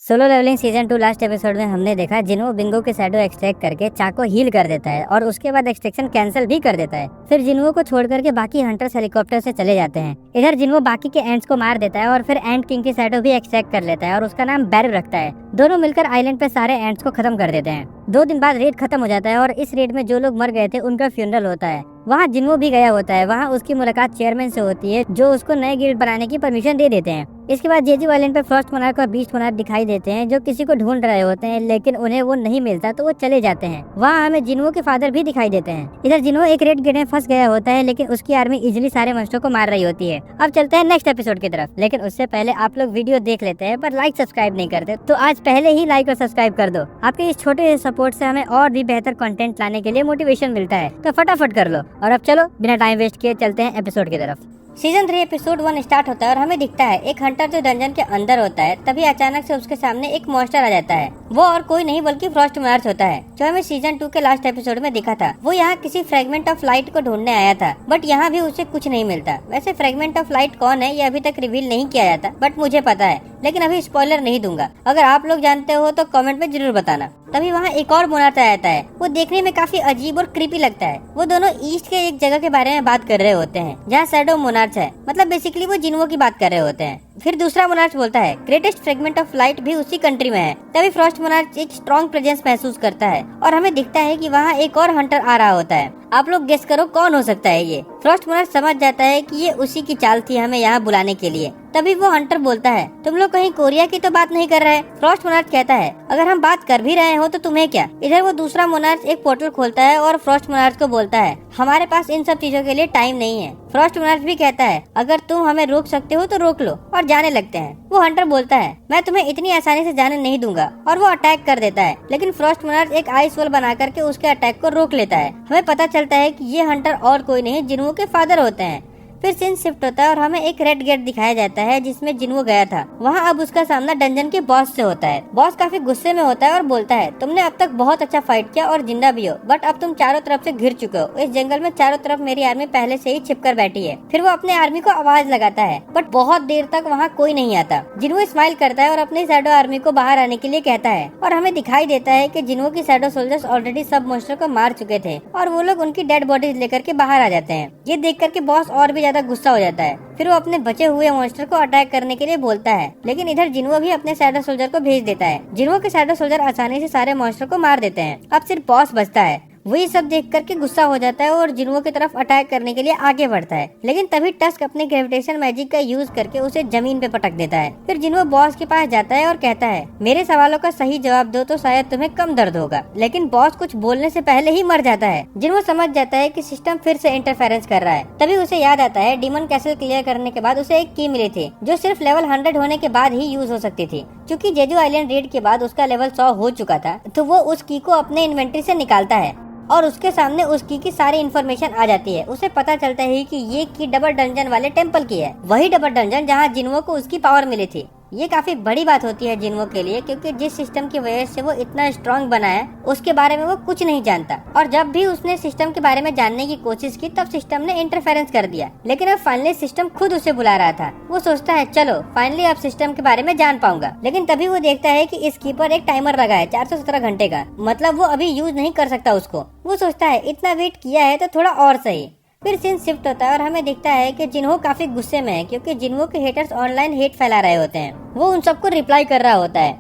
Solo leveling season 2 last episode में हमने देखा जिन्हो बिंगो के शैडो एक्सट्रैक्ट करके चाको हील कर देता है और उसके बाद एक्सट्रैक्शन कैंसिल भी कर देता है। फिर जिन्हो को छोड़ करके बाकी हंटर्स हेलीकॉप्टर से चले जाते हैं। इधर जिन्हो बाकी के एंट्स को मार देता है और फिर एंट किंग की शैडो भी एक्सट्रैक्ट कर लेता है और उसका नाम बैरब रखता है। दोनों मिलकर आइलैंड पे सारे एंट्स को खत्म कर देते हैं। 2 दिन बाद रेड खत्म हो जाता है और इस रेड में जो लोग मर गए थे उनका फ्यूनरल होता है। वहाँ जिन्हो भी गया होता है। वहाँ उसकी मुलाकात चेयरमैन से होती है जो उसको नए गिल्ड बनाने की परमिशन दे देते हैं। इसके बाद जेजू आइलैंड पे फ्रॉस्ट मोनार्क और बीस्ट मोनार्क दिखाई देते हैं जो किसी को ढूंढ रहे होते हैं, लेकिन उन्हें वो नहीं मिलता तो वो चले जाते हैं। वहाँ हमें जिन्हो के फादर भी दिखाई देते हैं। इधर जिन्हो एक रेड गेट में फंस गया होता है, लेकिन उसकी आर्मी इजिली सारे मस्टरों को मार रही होती है। अब चलते हैं नेक्स्ट एपिसोड की तरफ, लेकिन उससे पहले आप लोग वीडियो देख लेते हैं पर लाइक सब्सक्राइब नहीं करते तो आज पहले ही लाइक और सब्सक्राइब कर दो। आपके इस छोटे सपोर्ट से हमें और भी बेहतर कंटेंट लाने के लिए मोटिवेशन मिलता है, तो फटाफट कर लो। और अब चलो बिना टाइम वेस्ट किए चलते हैं एपिसोड की तरफ। सीजन 3 एपिसोड 1 स्टार्ट होता है और हमें दिखता है एक हंटर जो डंजन के अंदर होता है। तभी अचानक से उसके सामने एक मॉन्स्टर आ जाता है। वो और कोई नहीं बल्कि फ्रॉस्ट मोनार्क होता है जो हमें सीजन 2 के लास्ट एपिसोड में दिखा था। वो यहाँ किसी फ्रेगमेंट ऑफ लाइट को ढूंढने आया था, बट यहाँ भी उसे कुछ नहीं मिलता। वैसे फ्रेगमेंट ऑफ लाइट कौन है ये अभी तक रिवील नहीं किया जाता, बट मुझे पता है, लेकिन अभी स्पॉइलर नहीं दूंगा। अगर आप लोग जानते हो तो कमेंट में जरूर बताना। तभी वहाँ एक और मोनार्क आता है। वो देखने में काफी अजीब और क्रीपी लगता है। वो दोनों ईस्ट के एक जगह के बारे में बात कर रहे होते हैं जहाँ शैडो मोनार्क है। मतलब बेसिकली वो जिन्हो की बात कर रहे होते हैं। फिर दूसरा मोनार्क बोलता है ग्रेटेस्ट फ्रेगमेंट ऑफ लाइट भी उसी कंट्री में है। तभी फ्रॉस्ट मोनार्क एक स्ट्रॉन्ग प्रेजेंस महसूस करता है और हमें दिखता है कि वहाँ एक और हंटर आ रहा होता है। आप लोग गेस करो कौन हो सकता है ये। फ्रॉस्ट मोनार्क समझ जाता है कि ये उसी की चाल थी हमें यहाँ बुलाने के लिए। तभी वो हंटर बोलता है तुम लोग कहीं कोरिया की तो बात नहीं कर रहे। फ्रॉस्ट मोनार्क कहता है अगर हम बात कर भी रहे हो तो तुम्हें क्या। इधर वो दूसरा मोनार्क एक पोर्टल खोलता है और फ्रॉस्ट मोनार्क को बोलता है हमारे पास इन सब चीजों के लिए टाइम नहीं है। फ्रॉस्ट मोनार्क भी कहता है अगर तुम हमें रोक सकते हो तो रोक लो, और जाने लगते हैं। वो हंटर बोलता है मैं तुम्हें इतनी आसानी से जाने नहीं दूंगा, और वो अटैक कर देता है। लेकिन फ्रॉस्ट मोनार्क एक आइस वॉल बना करके उसके अटैक को रोक लेता है। हमें पता चलता है कि ये हंटर और कोई नहीं जिन्हो के फादर होते हैं। फिर सीन शिफ्ट होता है और हमें एक रेड गेट दिखाया जाता है जिसमें जिन्हो गया था। वहाँ अब उसका सामना डंजन के बॉस से होता है। बॉस काफी गुस्से में होता है और बोलता है तुमने अब तक बहुत अच्छा फाइट किया और जिंदा भी हो, बट अब तुम चारों तरफ से घिर चुके हो। इस जंगल में चारों तरफ मेरी आर्मी पहले से ही छिपकर बैठी है। फिर वो अपने आर्मी को आवाज लगाता है, बट बहुत देर तक वहाँ कोई नहीं आता। जिन्हो स्माइल करता है और अपनी शैडो आर्मी को बाहर आने के लिए कहता है, और हमें दिखाई देता है कि जिन्हो की शैडो सोल्जर्स ऑलरेडी सब मॉन्स्टर को मार चुके थे और वो लोग उनकी डेड बॉडीज लेकर के बाहर आ जाते हैं। ये देख करके बॉस और भी ज्यादा गुस्सा हो जाता है। फिर वो अपने बचे हुए मॉन्स्टर को अटैक करने के लिए बोलता है, लेकिन इधर जिन्हो भी अपने शैडो सोल्जर को भेज देता है। जिन्हो के शैडो सोल्जर आसानी से सारे मॉन्स्टर को मार देते हैं। अब सिर्फ बॉस बचता है। वो ये सब देख करके गुस्सा हो जाता है और जिन्हो की तरफ अटैक करने के लिए आगे बढ़ता है, लेकिन तभी टस्क अपने ग्रेविटेशन मैजिक का यूज करके उसे जमीन पे पटक देता है। फिर जिन्हो बॉस के पास जाता है और कहता है मेरे सवालों का सही जवाब दो तो शायद तुम्हें कम दर्द होगा। लेकिन बॉस कुछ बोलने से पहले ही मर जाता है। जिन्हो समझ जाता है कि सिस्टम फिर से इंटरफेरेंस कर रहा है। तभी उसे याद आता है डीमन कैसल क्लियर करने के बाद उसे एक की मिली थी जो सिर्फ लेवल 100 होने के बाद ही यूज हो सकती थी। क्योंकि जेजू आइलैंड रेड के बाद उसका लेवल 100 हो चुका था, तो वो उस की को अपने इन्वेंट्री से निकालता है और उसके सामने उस की सारी इन्फॉर्मेशन आ जाती है। उसे पता चलता है कि ये की डबल डंजन वाले टेम्पल की है, वही डबल डंजन जहाँ जिन्हो को उसकी पावर मिली थी। ये काफी बड़ी बात होती है जिन्हो के लिए, क्योंकि जिस सिस्टम की वजह से वो इतना स्ट्रांग बना है उसके बारे में वो कुछ नहीं जानता। और जब भी उसने सिस्टम के बारे में जानने की कोशिश की तब सिस्टम ने इंटरफेरेंस कर दिया। लेकिन अब फाइनली सिस्टम खुद उसे बुला रहा था। वो सोचता है चलो फाइनली अब सिस्टम के बारे में जान पाऊंगा। लेकिन तभी वो देखता है कि इस की पर एक टाइमर लगा है 417 घंटे का, मतलब वो अभी यूज नहीं कर सकता उसको। वो सोचता है इतना वेट किया है तो थोड़ा और सही। फिर सीन शिफ्ट होता है और हमें दिखता है कि जिन्हो काफी गुस्से में है, क्योंकि जिन्हो के हेटर्स ऑनलाइन हेट फैला रहे होते हैं। वो उन सबको रिप्लाई कर रहा होता है।